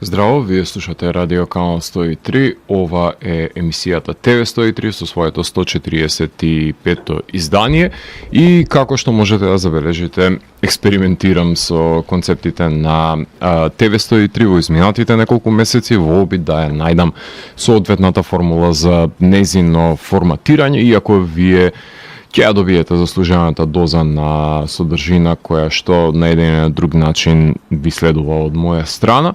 Здраво, вие слушате Радио Канал 103, ова е емисијата ТВ 103 со своето 145-то издание и како што можете да забележите, експериментирам со концептите на ТВ 103 во изминатите неколку месеци во обид да ја најдам соодветната формула за незино форматирање, иако вие ќе ја добиете заслужената доза на содржина која што на еден или друг начин ви следува од моја страна.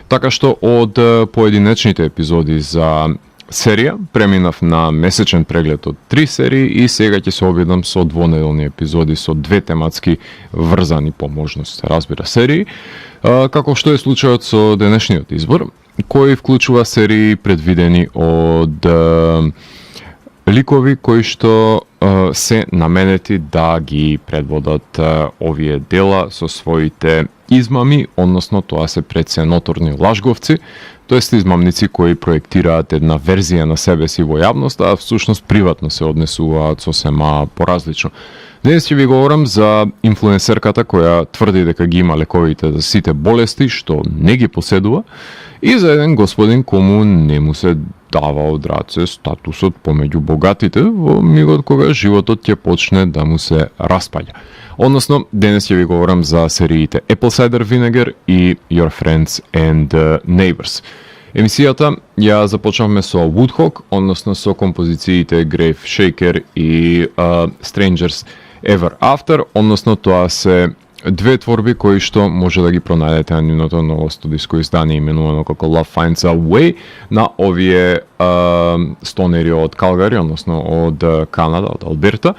Така што од поединечните епизоди за серија преминав на месечен преглед од 3 серии и сега ќе се обидам со двонеделни епизоди со две тематски врзани по можност, разбира, серии, како што е случајот со денешниот избор, кој вклучува серии предвидени од ликови кои што се наменети да ги предводат овие дела со своите измами, односно тоа се пред се ноторни лажговци, тоест измамници кои проектираат една верзија на себе си во јавност, а всушност приватно се однесуваат сосема поразлично. Денес ќе ви говорам за инфлуенсерката која тврди дека ги има лековите за сите болести, што не ги поседува, и за еден господин кому не му се дава од раце статусот помеѓу богатите во мигот кога животот ќе почне да му се распаѓа. Односно, денес ќе ви говорам за сериите Apple Cider Vinegar и Your Friends and Neighbors. Емисијата ја започнавме со Woodhawk, односно со композициите Grave Shaker и Strangers Ever After, односно тоа се две творби кои што може да ги пронајдете на нивното ново студиско издание именувано како Love Finds a Way на овие стонери од Калгари, односно од Канада, од Алберта,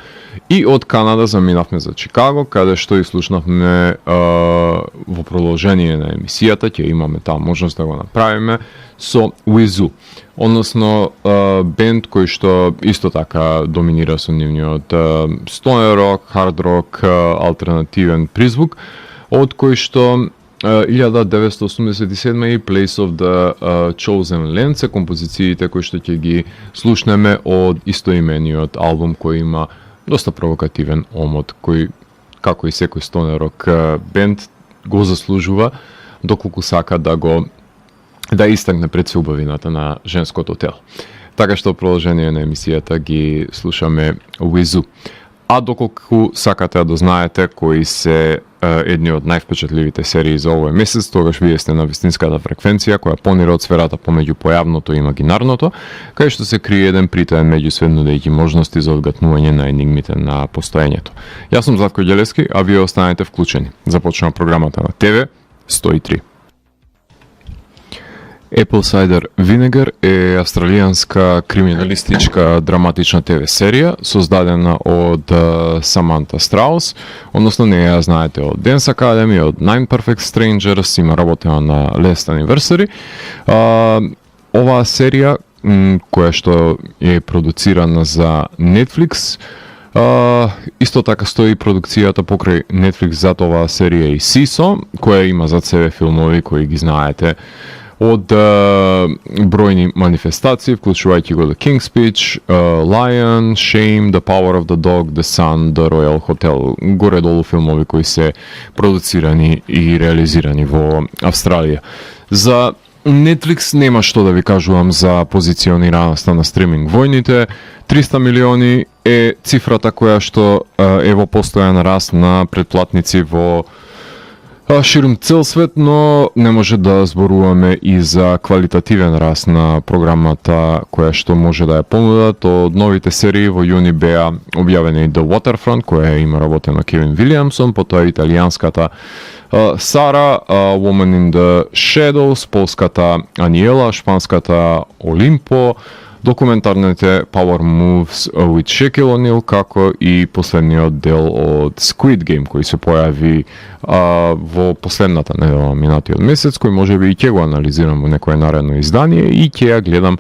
и од Канада заминавме за Чикаго, каде што и слушнавме во продолжение на емисијата, ќе имаме таа можност да го направиме со Wizoo, односно бенд кој што исто така доминира со нивниот стоner рок, хард рок, алтернативен призвук, од кој што 1987 и Place of the Chosen Land се композициите кои што ќе ги слушнеме од истоимениот албум кој има доста провокативен омот, кој, како и секој стоner рок бенд, го заслужува доколку сака да истакне пред се убавината на женското тело. Така што в продолжение на емисијата ги слушаме Wizoo. А доколку сакате да знаете кои се едни од највпечатливите серии за овој месец, тогаш вие сте на вистинската фреквенција која понира од сферата помеѓу појавното и имагинарното, кај што се крие еден притаен меѓусвет нудејќи можности за одгатнување на енигмите на постоењето. Јас сум Златко Ѓелевски, а вие останете вклучени. Започнува програмата на ТВ 103. Apple Cider Vinegar е австралијанска криминалистичка драматична ТВ серија создадена од Саманта Страус, односно не ја знаете од Dance Academy, од Nine Perfect Strangers, има работена на Last Anniversary. Оваа серија која што е продуцирана за Netflix, исто така стои продукцијата покрај Netflix за оваа серија и Сисо, која има зад себе филмови кои ги знаете од бројни манифестации, вклучувајќи го The King's Speech, Lion, Shame, The Power of the Dog, The Sun, The Royal Hotel, горе-долу филмови кои се продуцирани и реализирани во Австралија. За Netflix нема што да ви кажувам за позиционираноста на стриминг војните. 300 милиони е цифрата која што е во постојан раст на претплатници во ширум цел свет, но не може да зборуваме и за квалитативен раст на програмата која што може да ја понудат. Од новите серии во јуни беа објавени The Waterfront, која има работена Кевин Вилијамсон, потоа италијанската Сара, Woman in the Shadows, полската Аниела, шпанската Олимпо, документарните Power Moves with Shaquille O'Neal, како и последниот дел од Squid Game, кој се појави во последната недела минатиот месец, кој може би и ќе го анализирам во некое наредно издание и ќе ја гледам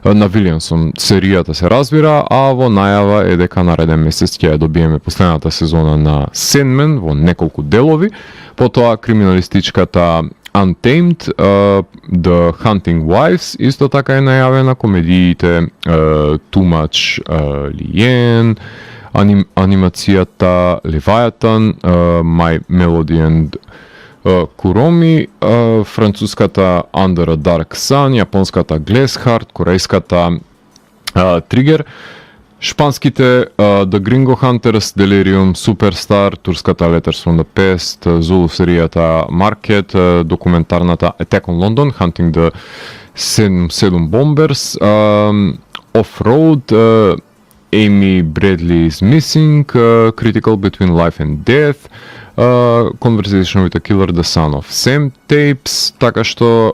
на Вилијамсон. Серијата се разбира, а во најава е дека нареден месец ќе ја добиеме последната сезона на Sandman во неколку делови, потоа криминалистичката Untamed, The Hunting Wives, исто така е најавена, комедиите Too Much Lien, анимацијата Leviathan, My Melody and Kuromi, француската Under a Dark Sun, јапонската Glassheart, корејската Trigger, шпанските The Gringo Hunters, Delirium, Superstar, турската Letters from the Past, Zulu серијата Market, документарната Attack on London, Hunting the 7 Bombers, Off-Road, Amy Bradley's Missing, Critical Between Life and Death, Conversation with a Killer, The Son of Sam Tapes, така што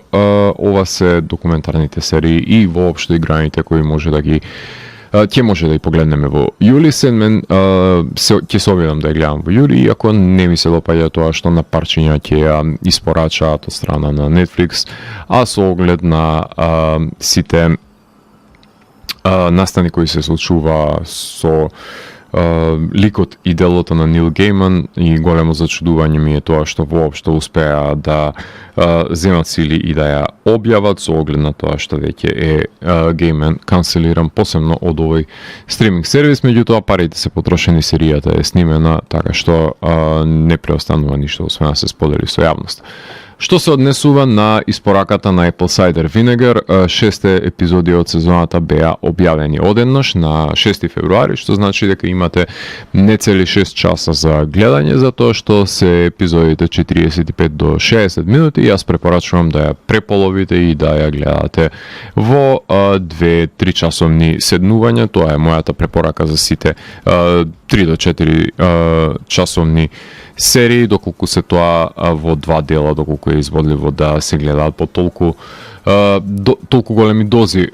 ова се документарните серии и воопшто играните кои може да ги ќе може да ги погледнеме во јули. Сенмен ќе се обидам да ја гледам во јули, иако не ми се допаѓа тоа што на парчиња ќе ја испорачаат од страна на Netflix, а со оглед на сите настани кои се случува со ликот и делото на Нил Гейман, и големо зачудување ми е тоа што воопшто успеа да земат сили и да ја објават, со оглед на тоа што веќе е Гейман канцелиран посебно од овој стриминг сервис. Меѓутоа парите се потрошени, серијата е снимена, така што не преостанува ништо освен да се сподели со јавност. Што се однесува на испораката на Apple Cider Vinegar, 6 епизоди од сезоната беа објавени одеднаш на 6 февруари, што значи дека имате нецели 6 часа за гледање, затоа што се епизодите 45 до 60 минути. Јас препорачувам да ја преполовите и да ја гледате во 2-3 часовни седнувања. Тоа е мојата препорака за сите 3 до 4 часовни серии, доколку се тоа во 2 дела, доколку е изводливо да се гледаат по толку големи дози,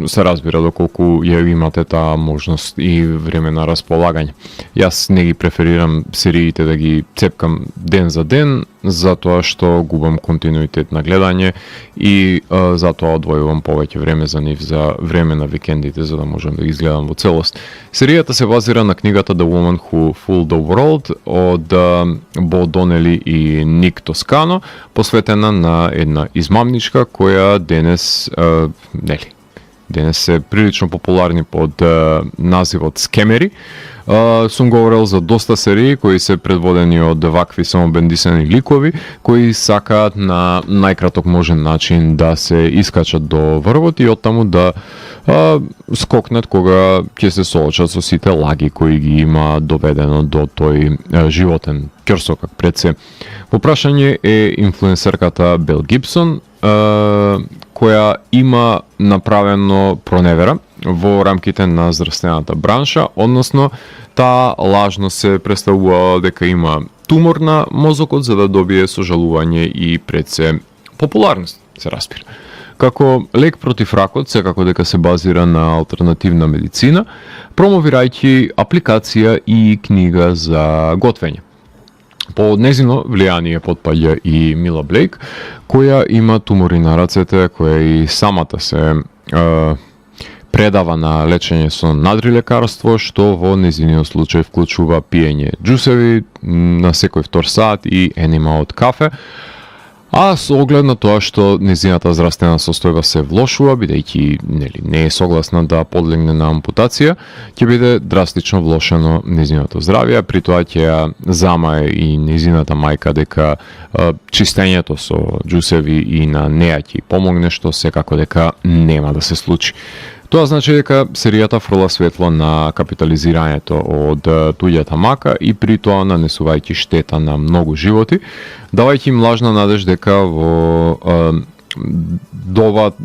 се разбира, доколку ја имате таа можност и време на располагање. Јас не ги преферирам сериите да ги цепкам ден за ден, затоа што губам континуитет на гледање и затоа одвојувам повеќе време за нив, за време на викендите, за да можам да ги изгледам во целост. Серијата се базира на книгата The Woman Who Fooled the World од Бо Донели и Ник Тоскано, посветена на една измамничка која денес е прилично популарни под називот скемери. Сум говорил за доста серии кои се предводени од вакви самобендисани ликови кои сакаат на најкраток можен начин да се искачат до врвот и оттаму да скокнат кога ќе се соочат со сите лаги кои ги има доведено до тој животен ќрсокак пред се. Во прашање е инфлуенсерката Бел Гибсон, која има направено проневера во рамките на здравствената бранша, односно таа лажно се представува дека има тумор на мозокот за да добие сожалување и пред се популарност, се разбира. Како лек против ракот, секако дека се базира на алтернативна медицина, промовирајќи апликација и книга за готвење. По незино влијание потпаѓа и Мила Блейк, која има тумори на рацете, која и самата се предава на лечење со надрилекарство, што во незиниот случај вклучува пиење џусеви на секој втор сат и енима од кафе, а со оглед на тоа што незината здравствена состојба се влошува, бидејќи не е согласна да подлегне на ампутација, ќе биде драстично влошено незиното здравје, при тоа ќе ја замае и незината мајка дека чистењето со џусеви и на неа ќе помогне, што секако дека нема да се случи. Тоа значи дека серијата фрла светло на капитализирањето од туѓата мака и при тоа нанесувајќи штета на многу животи, давајќи им лажна надеж дека во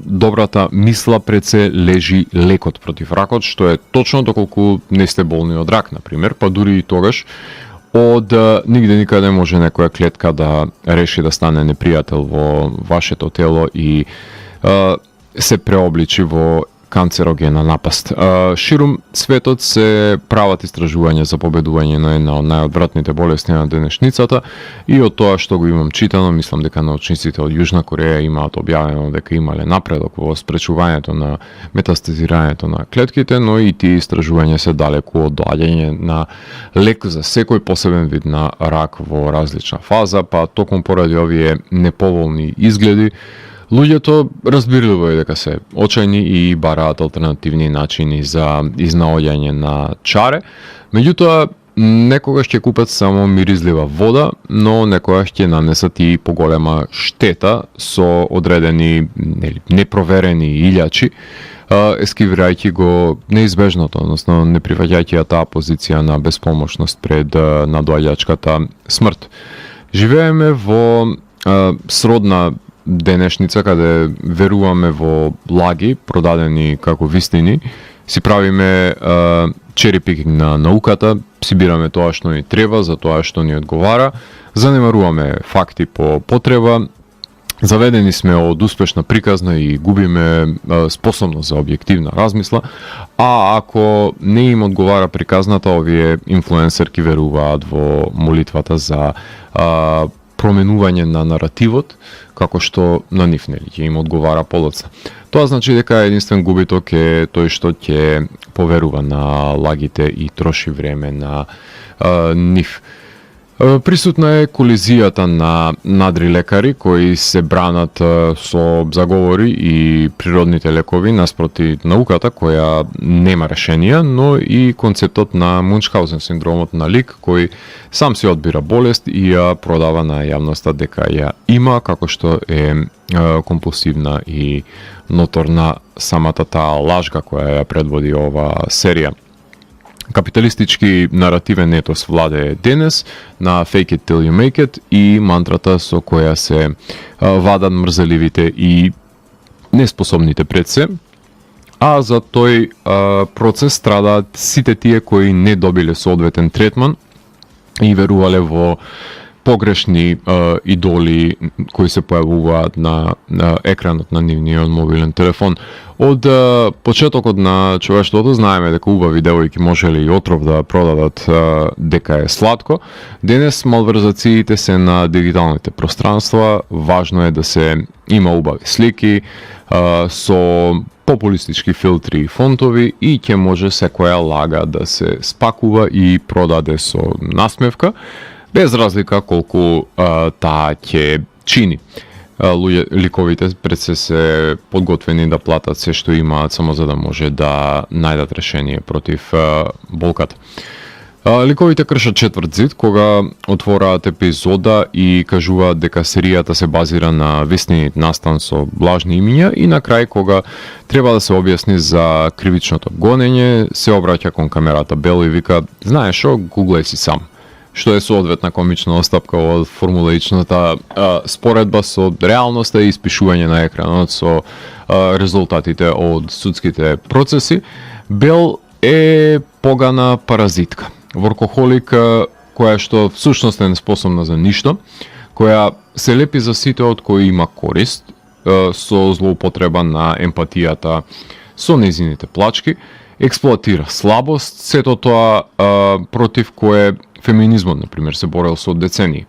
добрата мисла пред се лежи лекот против ракот, што е точно доколку не сте болни од рак, например, па дури и тогаш од нигде никаде може некоја клетка да реши да стане непријател во вашето тело и се преобличи во канцерогена напаст. Ширум светот се прават истражувања за победување на една од најодвратните болести на денешницата и од тоа што го имам читано, мислам дека научниците од Јужна Кореја имаат објавено дека имале напредок во спречувањето на метастазирањето на клетките, но и тие истражувања се далеку од доаѓање на лек за секој посебен вид на рак во различна фаза, па токму поради овие неповолни изгледи, луѓето разбирливо е дека се очајни и бараат алтернативни начини за изнаоѓање на чаре. Меѓутоа, некогаш ќе купат само миризлива вода, но некогаш ќе нанесат и поголема штета со одредени непроверени илјачи, ескивирајќи го неизбежното, односно не прифаќајќи ја таа позиција на беспомошност пред надоаѓачката смрт. Живееме во сродна денешница каде веруваме во лаги продадени како вистини, си правиме черепикинг на науката, си бираме тоа што ни треба, за тоа што ни одговара, занемаруваме факти по потреба, заведени сме од успешна приказна и губиме способност за објективна размисла, а ако не им одговара приказната, овие инфлуенсерки веруваат во молитвата за променување на наративот, како што на нив ќе им одговара полоца. Тоа значи дека единствен губиток е тој што ќе поверува на лагите и троши време на нив. Присутна е колизијата на надри лекари кои се бранат со заговори и природните лекови наспроти науката која нема решенија, но и концептот на Мунчхаузен синдромот на лик кој сам си одбира болест и ја продава на јавноста дека ја има, како што е компулсивна и ноторна самата таа лажга која ја предводи ова серија. Капиталистички наративен етос владее денес на fake it till you make it и мантрата со која се вадат мрзеливите и неспособните пред се, а за тој процес страдаат сите тие кои не добиле соодветен третман и верувале во погрешни идоли кои се појавуваат на екранот на нивниот мобилен телефон. Од почетокот на човештвото знаеме дека убави девојки можеле и отров да продадат дека е сладко. Денес малверзациите се на дигиталните пространства, важно е да се има убави слики со популистички филтри и фонтови и ќе може секоја лага да се спакува и продаде со насмевка, без разлика колку таа ќе чини. Ликовите пред се подготвени да платат се што имаат само за да може да најдат решение против болката. Ликовите кршат четврт зид кога отвораат епизода и кажуваат дека серијата се базира на вистинит настан со лажни имиња и на крај кога треба да се објасни за кривичното гонење, се обраќа кон камерата Бел и вика: "Знаеш шо, гуглај си сам." Што е соодветна комична остапка од формулаичната споредба со реалноста и испишување на екранот со резултатите од судските процеси. Бел е погана паразитка, воркохолик која што всушност е неспособна за ништо, која се лепи за сите од кои има корист, со злоупотреба на емпатијата со нејзините плачки, експлоатира слабост, сето тоа против кое феминизмот, например, се борел со децении.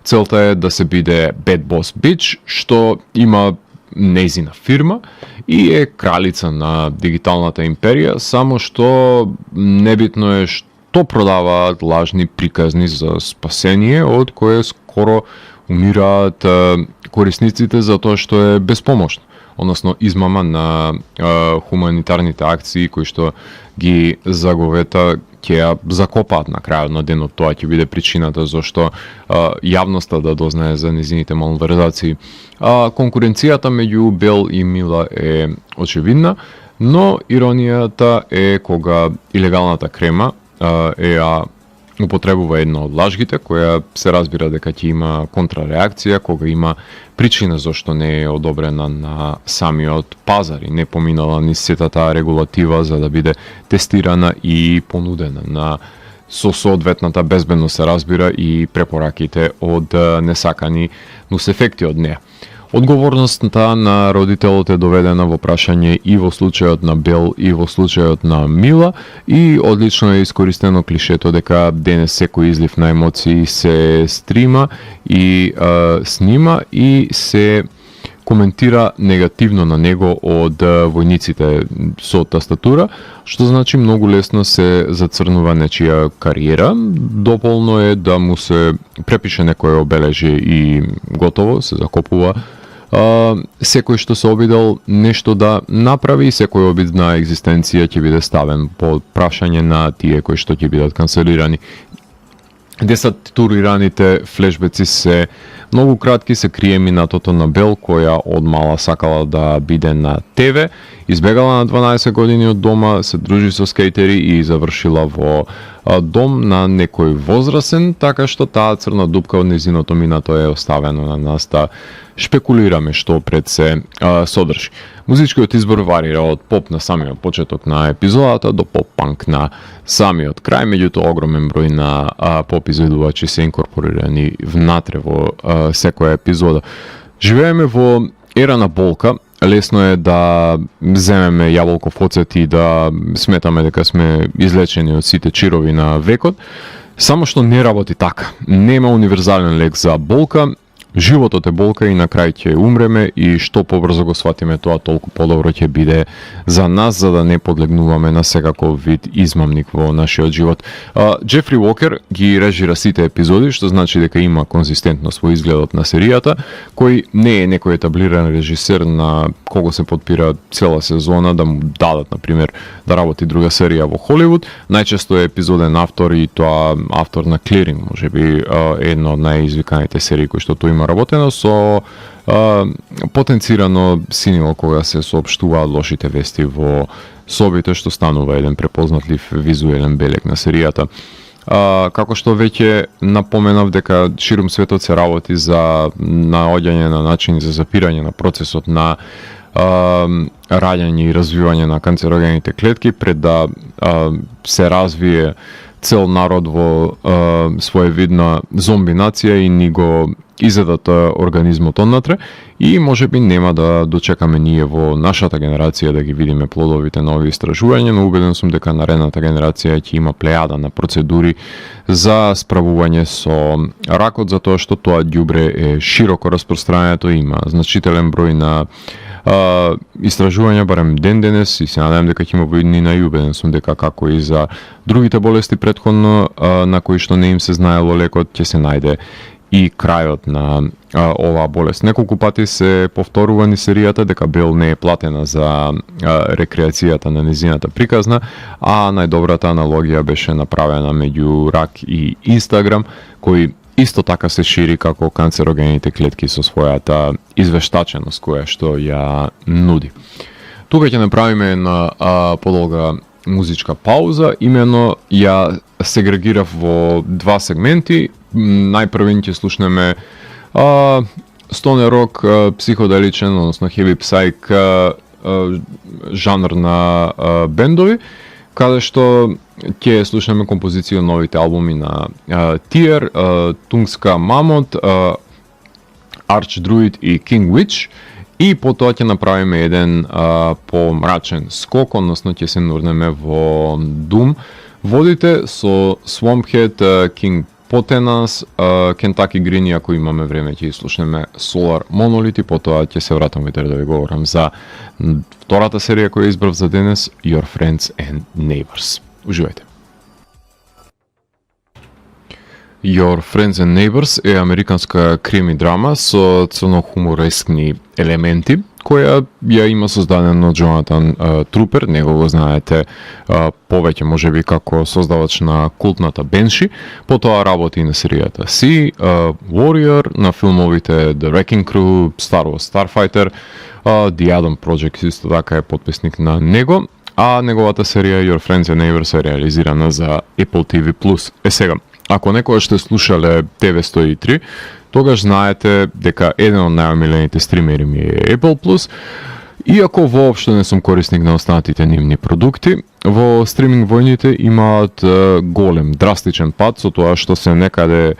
Целта е да се биде bad boss bitch, што има нејзина фирма и е кралица на дигиталната империја, само што небитно е што продаваат лажни приказни за спасение, од кое скоро умираат корисниците за тоа што е беспомошно, односно измама на хуманитарните акции кои што ги заговета ќе ја закопаат на крајот на денот. Тоа ќе биде причината зашто јавноста да дознае за низините малверзации. Конкуренцијата меѓу Бел и Мила е очевидна, но иронијата е кога илегалната крема ја употребува една од лажгите, која се разбира дека ќе има контрареакција, кога има причина зашто не е одобрена на самиот пазар и не поминала ни сета таа регулатива за да биде тестирана и понудена на со соодветната безбедност се разбира и препораките од несакани нусефекти од неа. Одговорноста на родителот е доведена во прашање и во случајот на Бел и во случајот на Мила и одлично е искористено клишето дека денес секој излив на емоции се стрима и снима и се коментира негативно на него од војниците со тастатура, што значи многу лесно се зацрнува нечија кариера, дополно е да му се препише некое обележје и готово, се закопува секој што се обидел нешто да направи, секој обид на екзистенција ќе биде ставен под прашање на тие кои што ќе бидат канцелирани. Десатурираните флешбеци се многу кратки, се крие минатото на Бел, која од мала сакала да биде на ТВ, избегала на 12 години од дома, се дружи со скейтери и завршила во дом на некој возрасен, така што таа црна дупка од незиното минато е оставено на нас да шпекулираме што пред се содржи. Музичкиот избор варира од поп на самиот почеток на епизодата до поп-панк на самиот крај, меѓутоа огромен број на поп изведувачи се инкорпорирани внатре во секоја епизода. Живееме во ера на болка. Лесно е да земеме јаболков оцет и да сметаме дека сме излечени од сите чирови на векот, само што не работи така. Нема универзален лек за болка. Животот е болка и на крај ќе умреме и што побрзо го сватиме тоа, толку подобро ќе биде за нас, за да не подлегнуваме на секаков вид измамник во нашиот живот. Джефри Уокер ги режира сите епизоди, што значи дека има конзистентност во изгледот на серијата, кој не е некој етаблиран режисер на кого се подпира цела сезона да му дадат, например, да работи друга серија во Холивуд. Најчесто е епизоден автор и тоа автор на Clearing, можеби една од најизвиканите серии кои што тој има работено со потенцирано синило кога се соопштуваат лошите вести во собите, што станува еден препознатлив визуелен белег на серијата. Како што веќе напоменав дека ширум светот се работи за наоѓање на начини за запирање на процесот на раѓање и развивање на канцерогените клетки пред да се развие цел народ во своевидна зомби нација и ни го изедат организмот однатре и можеби нема да дочекаме ние во нашата генерација да ги видиме плодовите на овие истражувања, но убеден сум дека наредната генерација ќе има плејада на процедури за справување со ракот, затоа што тоа ѓубре е широко распространето, има значителен број на истражувања, барем ден денес, и се надевам дека ќе има во иднина и убеден сум дека како и за другите болести претходно на кои што не им се знаело лекот, ќе се најде и крајот на оваа болест. Неколку пати се повторува ни серијата дека Бел не е платена за рекреацијата на незината приказна, а најдобрата аналогија беше направена меѓу рак и Инстаграм, кој исто така се шири како канцерогените клетки со својата извештаченост која што ја нуди. Тука ќе направиме една подолга музичка пауза, имено ја сегрегирав во два сегменти. Најпрвен ќе слушнеме стоне рок, психоделичен, односно heavy psych жанр на бендови, каде што ќе слушнеме композиција од новите албуми на Тиер, Тунгска Мамот, Arch Druid и King Witch, и потоа ќе направиме еден помрачен скок, односно ќе се нурнеме во Doom водите со Swamphead, King Potenas, Kentucky Green, ако имаме време ќе слушнеме Solar Monolith, и потоа ќе се вратам да ви говорам за втората серија која избрав за денес, Your Friends and Neighbors. Уживајте. Your Friends and Neighbors е американска крими драма со црно-хуморескни елементи, која ја има создадено Джонатан Трупер, него го знаете повеќе можеби како создавач на култната Бенши, потоа работи на серијата Си, Warrior, на филмовите The Wrecking Crew, Star Wars Starfighter, The Adam Project исто така е потписник на него, а неговата серија Your Friends and Neighbors е реализирана за Apple TV+. Сега, ако некогаш сте слушале TV 103, тогаш знаете дека еден од најомилените стримери ми е Apple+, иако воопшто не сум корисник на останатите нивни продукти, во стриминг војните имаат голем, драстичен пат со тоа што се некаде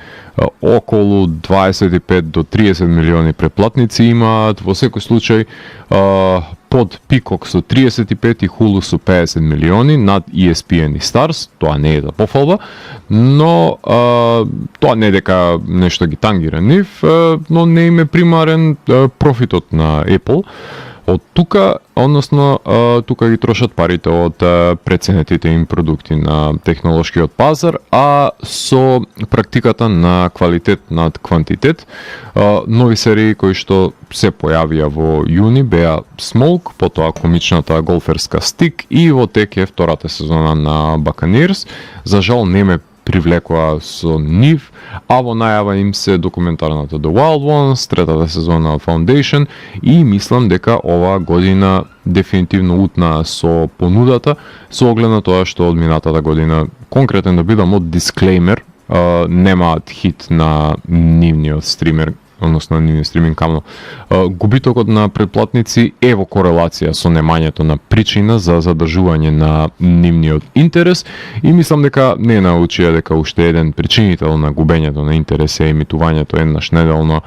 околу 25 до 30 милиони преплатници имаат, во секој случај под Peacock со 35 и Hulu со 50 милиони, над ESPN и Stars, тоа не е да пофалба, но тоа не е дека нешто ги тангира нив, но не им е примарен профитот на Apple. од тука, односно тука ги трошат парите од преценетите им продукти на технолошкиот пазар, а со практиката на квалитет над квантитет. Нови серии кои што се појавија во јуни беа Smoke, потоа комичната голферска Stick и во тек е втората сезона на Buccaneers. За жал не ме привлекоа со нив, а во најава им се документарната The Wild Ones, третата сезона Foundation, и мислам дека оваа година дефинитивно утна со понудата, со оглед на тоа што од минатата година, конкретен да бидам од дисклеймер, немаат хит на нивниот стример, односно нивниот стриминг канал. Губитокот на претплатници е во корелација со немањето на причина за задржување на нивниот интерес, и мислам дека не научија дека уште еден причинител на губењето на интерес е емитувањето еднаш неделно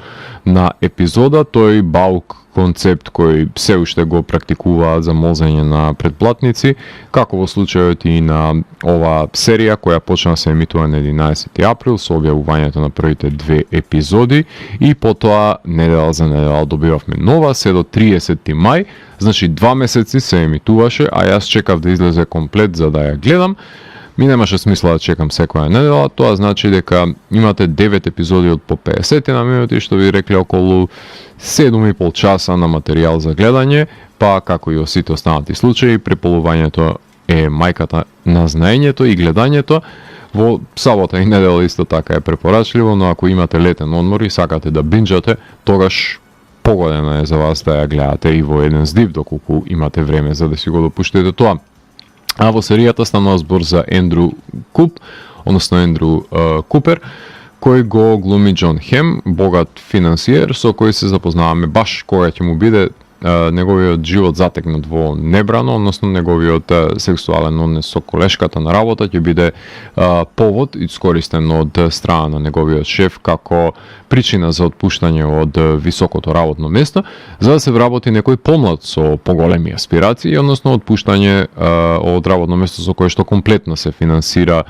на епизода, тој баук концепт кој се уште го практикуваат за молзење на претплатници, како во случајот и на ова серија која почна се емитува на 11 април со објавувањето на првите 2 епизоди, и потоа недела за недела добивавме нова се до 30 мај, значи 2 месеци се емитуваше, а јас чекав да излезе комплет за да ја гледам. Ми немаше смисла да чекам секоја недела, тоа значи дека имате 9 епизоди од по 50 на минути, што ви рекле околу 7,5 часа на материјал за гледање, па како и во сите останати случаи, преполувањето е мајката на знаењето и гледањето. Во сабота и недела исто така е препорачливо, но ако имате летен одмор и сакате да бинџате, тогаш погодено е за вас да ја гледате и во еден здив, доколку имате време за да си го допуштите тоа. А во серијата станува збор за Ендрю Куп, односно Ендрю Купер, кој го глуми Џон Хем, богат финансиер, со кој се запознаваме баш кога ќе му биде неговиот живот затегнат во небрано, односно неговиот сексуален однос со колешката на работа ќе биде повод искористен од страна на неговиот шеф како причина за отпуштање од високото работно место, за да се вработи некој помлад со поголеми аспирации, односно отпуштање од работно место со кое што комплетно се финансира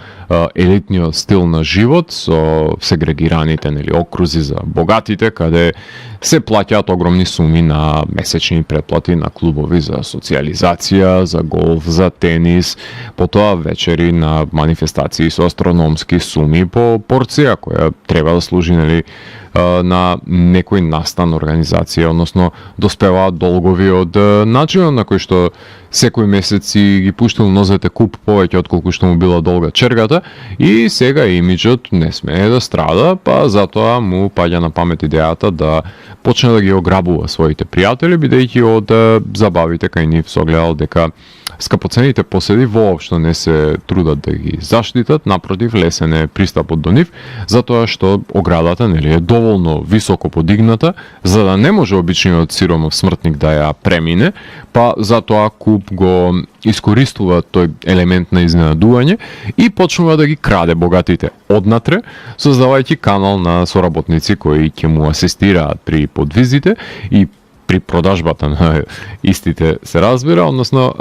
елитниот стил на живот со сегрегираните окрузи за богатите, каде се плаќаат огромни суми на месечни претплати на клубови за социализација, за голф, за тенис, потоа вечери на манифестации со астрономски суми по порција која треба да служи на некој настан организација, односно доспеваат долгови од начинот на кој што секој месец си ги пуштил нозете куп повеќе од колку што му била долга чергата, и сега имиџот не смее да страда, па затоа му паѓа на памет идејата да почне да ги ограбува своите пријатели, бидејќи од забавите кај нив се огледал дека скапоцените поседи воопшто не се трудат да ги заштитат, напротив лесен е пристапот до нив, затоа што оградата е доволно високо подигната, за да не може обичниот сиромов смртник да ја премине, па затоа Куп го искористува тој елемент на изненадување и почнува да ги краде богатите однатре, создавајќи канал на соработници кои ќе му асистираат при подвизите и при продажбата на истите се разбира, односно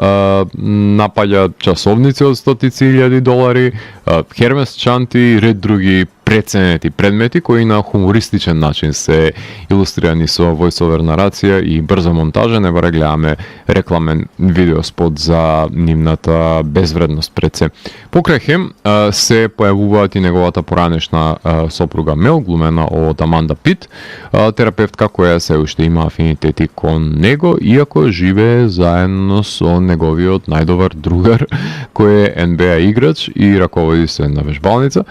напаѓа часовници од $100,000, хермес чанти и ред други преценети предмети кои на хумористичен начин се илустрирани со voiceover нарација и брза монтажа. Не баре гледаме рекламен видеоспот за нивната безвредност пред се. Покрај Хем се појавуваат и неговата поранешна сопруга Мел, глумена од Аманда Пит, терапевтка која се уште има афинитети кон него, иако живее заедно со неговиот најдобар другар, кој е NBA играч и раководи се една вежбалница.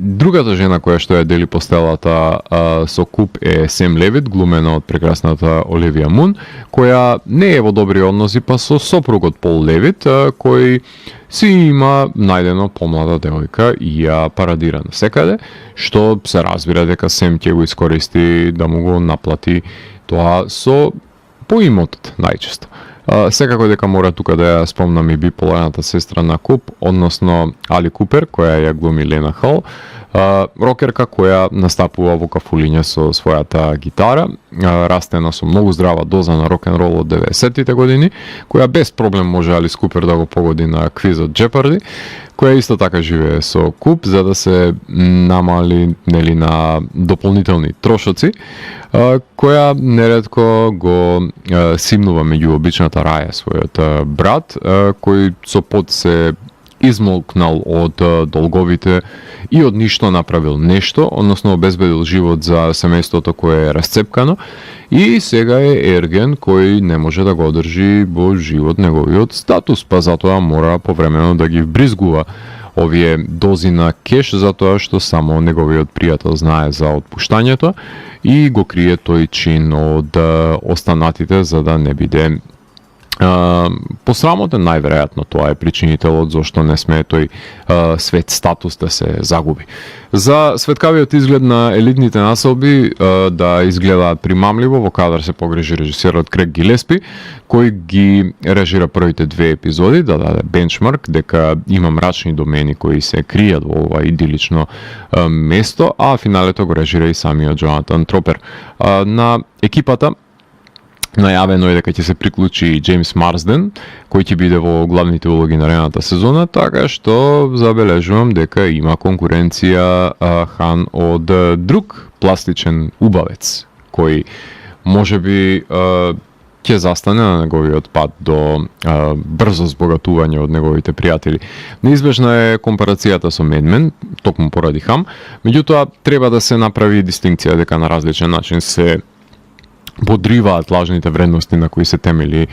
Другата жена која што ја дели постелата со Куп е Сем Левит, глумена од прекрасната Оливија Мун, која не е во добри односи па со сопругот Пол Левит, кој си има најдено помлада девојка и ја парадира насекаде, што се разбира дека Сем ќе го искористи да му го наплати тоа со поимотот најчесто. Секако дека мора тука да ја спомнам и биполарната сестра на Куп, односно Али Купер, која ја глуми Лена Хал, Рокерка која настапува во кафулиња со својата гитара, растена со многу здрава доза на рок-н-рол од 90-тите години, која без проблем може Алис Купер да го погоди на квизот Jeopardy, која исто така живее со куп за да се намали нели на дополнителни трошоци, која неретко го симнува меѓу обичната раја својот брат, кој со пот се измолкнал од долговите и од ништо направил нешто, односно обезбедил живот за семејството кое е расцепкано и сега е ерген кој не може да го одржи во живот неговиот статус, па затоа мора повремено да ги вбризгува овие дози на кеш затоа што само неговиот пријател знае за отпуштањето и го крие тој чин од останатите за да не биде посрамотен. Најверојатно тоа е причинителот зашто не смее тој свет статус да се загуби. За светкавиот изглед на елитните населби да изгледаат примамливо, во кадар се погрежи режисерот Крейг Гилеспи, кој ги режира првите две епизоди, да даде бенчмарк дека има мрачни домени кои се кријат во ова идилично место, а финалето го режира и самиот Джонатан Тропер. На екипата најавено е дека ќе се приклучи Джеймс Марсден, кој ќе биде во главните улоги на наредната сезона, така што забележувам дека има конкуренција хан од друг пластичен убавец, кој можеби ќе застане на неговиот пат до брзо збогатување од неговите пријатели. Неизбежна е компарацијата со Mad Men, токму поради Хам, меѓутоа треба да се направи дистинкција дека на различен начин се подриваат лажните вредности на кои се темели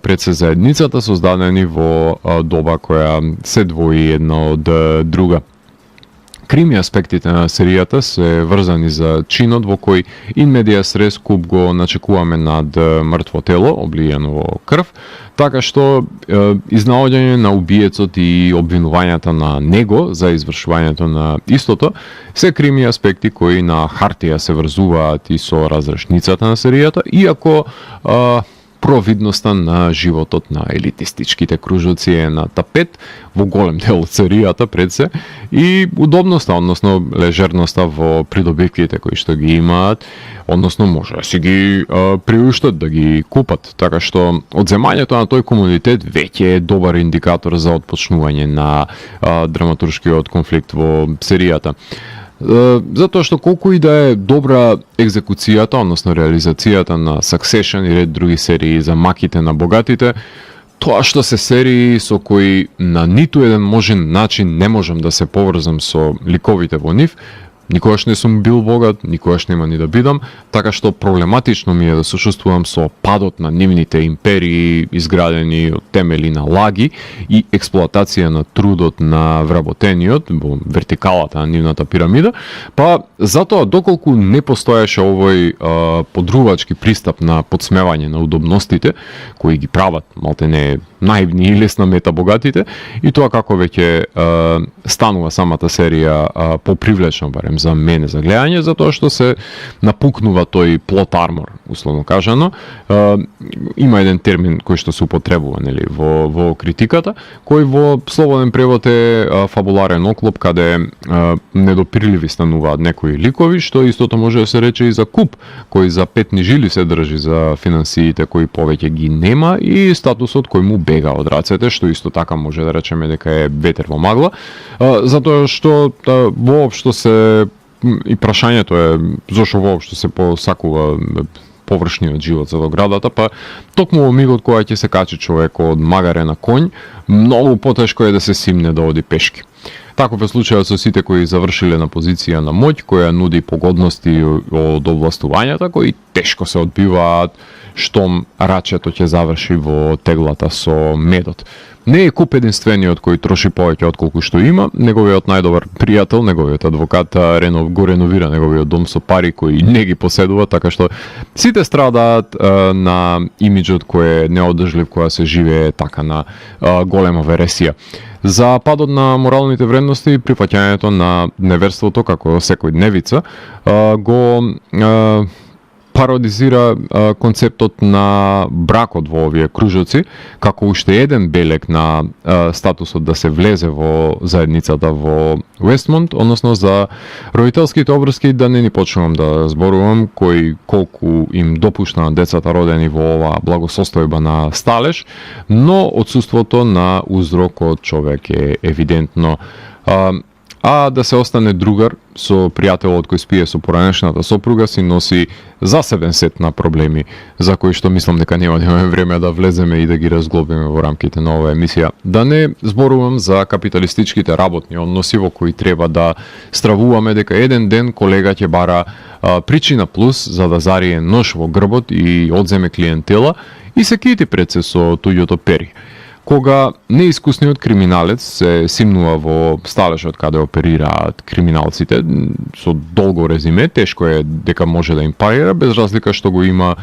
пред се заедницата, создадени во доба која се двои една од друга. Крими аспектите на серијата се врзани за чинот во кој in medias res куп го начекуваме над мртво тело, облиено во крв, така што изнаоѓање на убиецот и обвинувањата на него за извршувањето на истото се крими аспекти кои на хартија се врзуваат и со разрешницата на серијата, иако провидноста на животот на елитистичките кружоци е на тапет во голем дел од серијата пред се и удобноста, односно лежерноста во придобивките кои што ги имаат, односно може да си ги приуштат да ги купат, така што одземањето на тој комунитет веќе е добар индикатор за отпочнување на драматуршкиот конфликт во серијата. Затоа што колку и да е добра екзекуцијата, односно реализацијата на Succession и ред други серии за маките на богатите, тоа што се серии со кои на ниту еден можен начин не можам да се поврзам со ликовите во нив, никогаш не сум бил богат, никогаш нема ни да бидам, така што проблематично ми е да сочувствувам со падот на нивните империи, изградени од темели на лаги и експлоатација на трудот на вработениот во вертикалата на нивната пирамида, па затоа доколку не постоеше овој подрувачки пристап на подсмевање на удобностите, кои ги прават малтене наивни и лесна мета богатите, и тоа како веќе станува самата серија попривлечна, барем за мене за гледање, затоа што се напукнува тој плот армор, условно кажано. Има еден термин кој што се употребува нели во критиката, кој во слободен превод е фабуларен оклоп, каде недопирливи стануваат некои ликови, што истото може да се рече и за куп, кој за петни жили се држи за финансиите кои повеќе ги нема и статусот кој му бега од рацете, што исто така може да речеме дека е ветер во магла, затоа што воопшто се и прашањето е зошто воопшто се посакува површниот живот за доградата, па токму во мигот кога ќе се качи човек од магаре на конј, многу потешко е да се симне да оди пешки. Таков е случајот со сите кои завршиле на позиција на моќ, која нуди погодности од овластувањата, кои тешко се одбиваат штом рачето ќе заврши во теглата со медот. Не е куп единствениот кој троши повеќе отколку што има, неговиот најдобар пријател, неговиот адвокат го реновира неговиот дом со пари кои не ги поседува, така што сите страдаат на имиџот кој е неодржлив кога се живее така на голема вересија. За падот на моралните вредности и прифаќањето на неверството како секој дневица го пародизира концептот на бракот во овие кружоци, како уште еден белег на статусот да се влезе во заедницата во Уестмонт, односно за родителските обврски, да не ни почнувам да зборувам кој колку им допушта на децата родени во ова благосостојба на сталеж, но отсуството на узрок од човек е евидентно. А да се остане другар со пријателот кој спие со поранешната сопруга си носи засебен сет на проблеми за кои што мислам дека нема да имаме време да влеземе и да ги разглобиме во рамките на оваа емисија. Да не зборувам за капиталистичките работни односи во кои треба да стравуваме дека еден ден колега ќе бара причина плюс за да зарие нож во грбот и одземе клиентела и се кити пред се со туѓото пери. Кога неискусниот криминалец се симнува во сталежот каде оперираат криминалците со долго резиме, тешко е дека може да им парира, без разлика што го има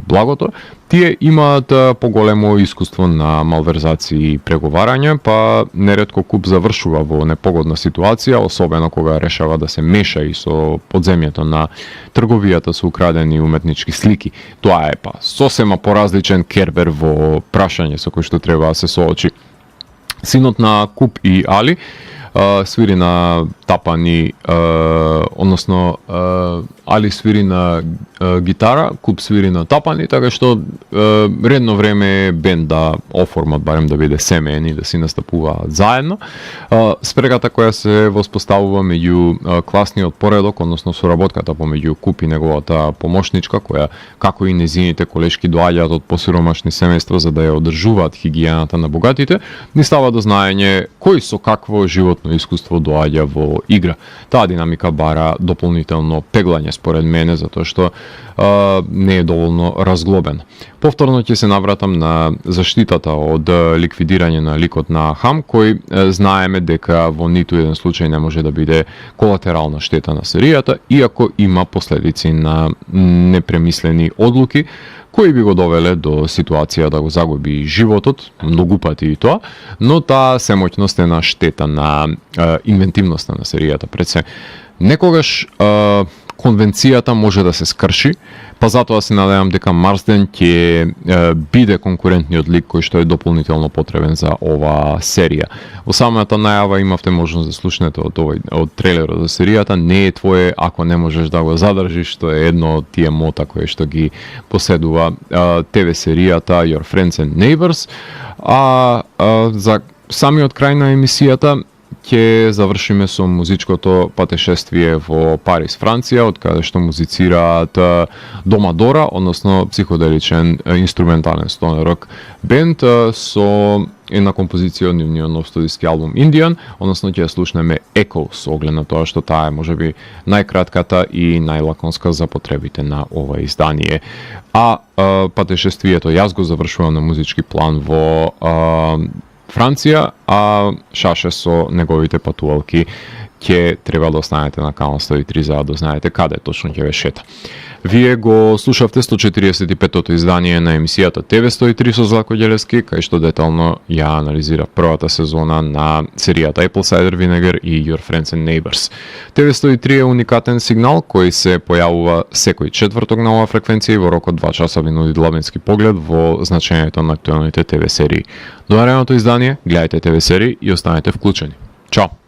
благото, тие имаат поголемо искуство на малверзации и преговарање, па неретко куп завршува во непогодна ситуација, особено кога решава да се меша и со подземјето на трговијата со украдени уметнички слики. Тоа е сосема поразличен кербер во прашање со кој што треба да се соочи. Синот на Куп и Али свири на тапани, односно Али свири на гитара, Куп свири на тапани, така што редно време е бенд да оформат, барем да биде семеен и да си настапуваат заедно. Спрегата која се воспоставува меѓу класниот поредок, односно соработката помеѓу Куп и неговата помошничка, која како и незините колешки доаѓаат од посиромашни семејства за да ја одржуваат хигиената на богатите, ни става до знаење кој со какво животно искуство доаѓа во игра. Таа динамика бара дополнително пеглање според мене, затоа што не е доволно разглобен. Повторно ќе се навратам на заштитата од ликвидирање на ликот на Хам, кој знаеме дека во ниту еден случај не може да биде колатерална штета на серијата, иако има последици на непремислени одлуки, кои би го довеле до ситуација да го загуби животот, многу пати и тоа, но таа семоќност е на штета на инвентивноста на серијата. Пред се, некогаш конвенцијата може да се скрши, па затоа се надевам дека Марсден ќе биде конкурентниот лик кој што е дополнително потребен за оваа серија. Во самата најава имавте можност да слушнете од трейлерот за серијата. Не е твое ако не можеш да го задржиш, што е едно од тие мота кои што ги поседува ТВ серијата Your Friends and Neighbors. За самиот крај на емисијата ќе завршиме со музичкото патешествие во Париз, Франција, од каде што музицираат Домадора, односно психоделичен инструментален стонер рок бенд со една композиција од нивниот нов студиски албум Indian, односно ќе слушнеме Echo со оглед на тоа што таа е можеби најкратката и најлаконска за потребите на ова издание. Патешествието јас го завршувам на музички план во Франција, а Шаше со неговите патувалки ќе треба да останете на канал 103 за да знаете каде точно ќе ве шета. Вие го слушавте 145-тото издание на емисијата ТВ 103 со Златко Ѓелевски, кај што детално ја анализира првата сезона на серијата Apple Cider Vinegar и Your Friends and Neighbors. ТВ 103 е уникатен сигнал кој се појавува секој четврток на оваа фреквенција и во рок од 2 часа ви нуди длабински поглед во значењето на актуелните ТВ серии. До наредното издание, гледајте ТВ серии и останете вклучени. Чао!